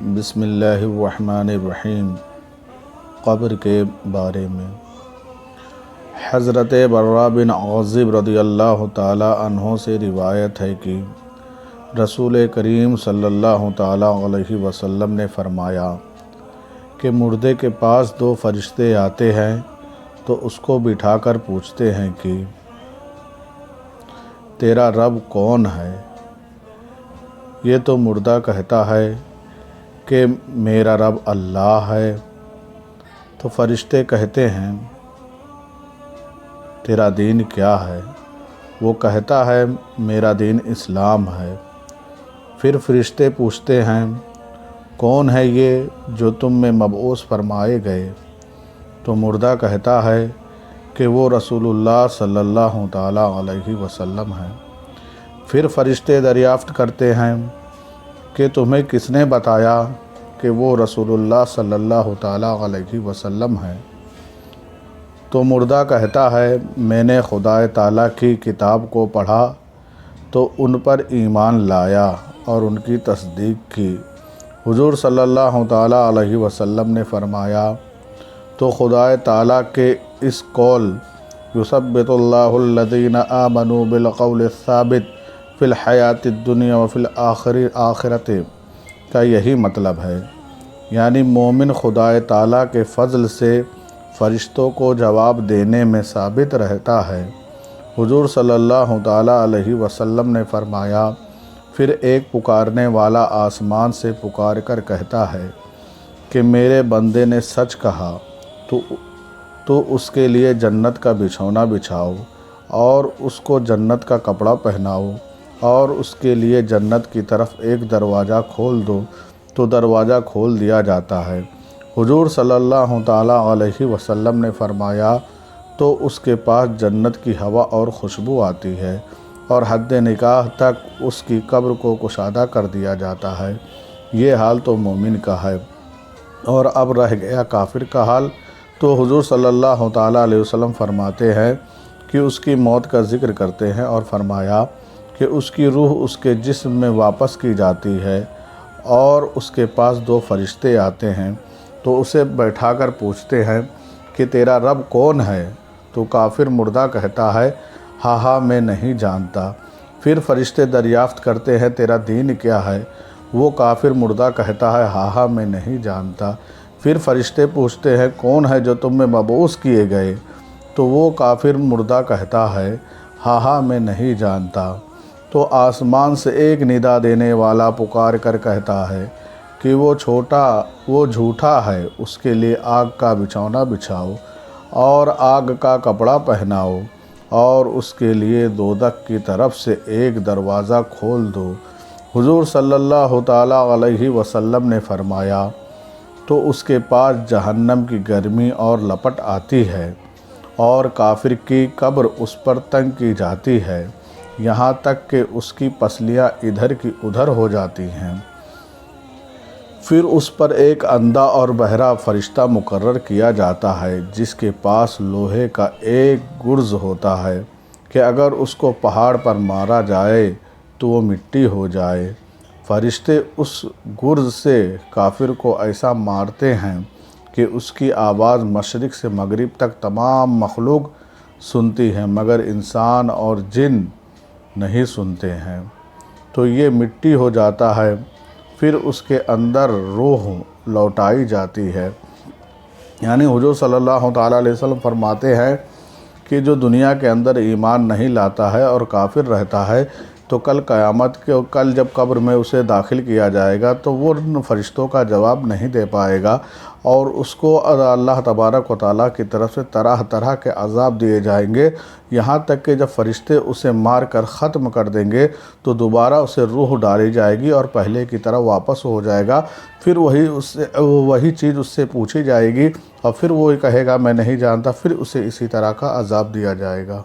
بسم اللہ الرحمن الرحیم۔ قبر کے بارے میں حضرت برا بن عازب رضی اللہ تعالی عنہ سے روایت ہے کہ رسول کریم صلی اللہ تعالی علیہ وسلم نے فرمایا کہ مردے کے پاس دو فرشتے آتے ہیں تو اس کو بٹھا کر پوچھتے ہیں کہ تیرا رب کون ہے؟ یہ تو مردہ کہتا ہے کہ میرا رب اللہ ہے۔ تو فرشتے کہتے ہیں تیرا دین کیا ہے؟ وہ کہتا ہے میرا دین اسلام ہے۔ پھر فرشتے پوچھتے ہیں کون ہے یہ جو تم میں مبعوث فرمائے گئے؟ تو مردہ کہتا ہے کہ وہ رسول اللہ صلی اللہ تعالی علیہ وسلم ہے۔ پھر فرشتے دریافت کرتے ہیں کہ تمہیں کس نے بتایا کہ وہ رسول اللہ صلی اللہ تعالی علیہ وسلم ہے؟ تو مردہ کہتا ہے میں نے خدا تعالیٰ کی کتاب کو پڑھا تو ان پر ایمان لایا اور ان کی تصدیق کی۔ حضور صلی اللہ تعالی علیہ وسلم نے فرمایا تو خدا تعالیٰ کے اس قول یثبت اللہ الذین آمنوا بالقول الثابت فی الحیات الدنیا وفی الآخرۃ کا یہی مطلب ہے، یعنی مومن خدا تعالیٰ کے فضل سے فرشتوں کو جواب دینے میں ثابت رہتا ہے۔ حضور صلی اللہ تعالی علیہ وسلم نے فرمایا پھر ایک پکارنے والا آسمان سے پکار کر کہتا ہے کہ میرے بندے نے سچ کہا، تو اس کے لیے جنت کا بچھونا بچھاؤ اور اس کو جنت کا کپڑا پہناؤ اور اس کے لیے جنت کی طرف ایک دروازہ کھول دو تو دروازہ کھول دیا جاتا ہے۔ حضور صلی اللہ تعالی علیہ وسلم نے فرمایا تو اس کے پاس جنت کی ہوا اور خوشبو آتی ہے اور حد نکاح تک اس کی قبر کو کشادہ کر دیا جاتا ہے۔ یہ حال تو مومن کا ہے، اور اب رہ گیا کافر کا حال۔ تو حضور صلی اللہ تعالی علیہ وسلم فرماتے ہیں کہ اس کی موت کا ذکر کرتے ہیں اور فرمایا کہ اس کی روح اس کے جسم میں واپس کی جاتی ہے اور اس کے پاس دو فرشتے آتے ہیں تو اسے بیٹھا کر پوچھتے ہیں کہ تیرا رب کون ہے؟ تو کافر مردہ کہتا ہے ہاں میں نہیں جانتا۔ پھر فرشتے دریافت کرتے ہیں تیرا دین کیا ہے؟ وہ کافر مردہ کہتا ہے ہاں میں نہیں جانتا۔ پھر فرشتے پوچھتے ہیں کون ہے جو تم میں مبعوث کیے گئے؟ تو وہ کافر مردہ کہتا ہے ہاں میں نہیں جانتا۔ تو آسمان سے ایک ندا دینے والا پکار کر کہتا ہے کہ وہ جھوٹا ہے، اس کے لیے آگ کا بچھونا بچھاؤ اور آگ کا کپڑا پہناؤ اور اس کے لیے دوزخ کی طرف سے ایک دروازہ کھول دو۔ حضور صلی اللہ تعالی علیہ وسلم نے فرمایا تو اس کے پاس جہنم کی گرمی اور لپٹ آتی ہے اور کافر کی قبر اس پر تنگ کی جاتی ہے، یہاں تک کہ اس کی پسلیاں ادھر کی ادھر ہو جاتی ہیں۔ پھر اس پر ایک اندھا اور بہرا فرشتہ مقرر کیا جاتا ہے جس کے پاس لوہے کا ایک گرز ہوتا ہے کہ اگر اس کو پہاڑ پر مارا جائے تو وہ مٹی ہو جائے۔ فرشتے اس گرز سے کافر کو ایسا مارتے ہیں کہ اس کی آواز مشرق سے مغرب تک تمام مخلوق سنتی ہے مگر انسان اور جن نہیں سنتے ہیں، تو یہ مٹی ہو جاتا ہے۔ پھر اس کے اندر روح لوٹائی جاتی ہے، یعنی حضور صلی اللہ تعالی علیہ وسلم فرماتے ہیں کہ جو دنیا کے اندر ایمان نہیں لاتا ہے اور کافر رہتا ہے تو کل جب قبر میں اسے داخل کیا جائے گا تو وہ ان فرشتوں کا جواب نہیں دے پائے گا اور اس کو اللہ تبارک و تعالیٰ کی طرف سے طرح طرح کے عذاب دیے جائیں گے، یہاں تک کہ جب فرشتے اسے مار کر ختم کر دیں گے تو دوبارہ اسے روح ڈالی جائے گی اور پہلے کی طرح واپس ہو جائے گا۔ پھر وہی چیز اس سے پوچھی جائے گی اور پھر وہ کہے گا میں نہیں جانتا، پھر اسے اسی طرح کا عذاب دیا جائے گا۔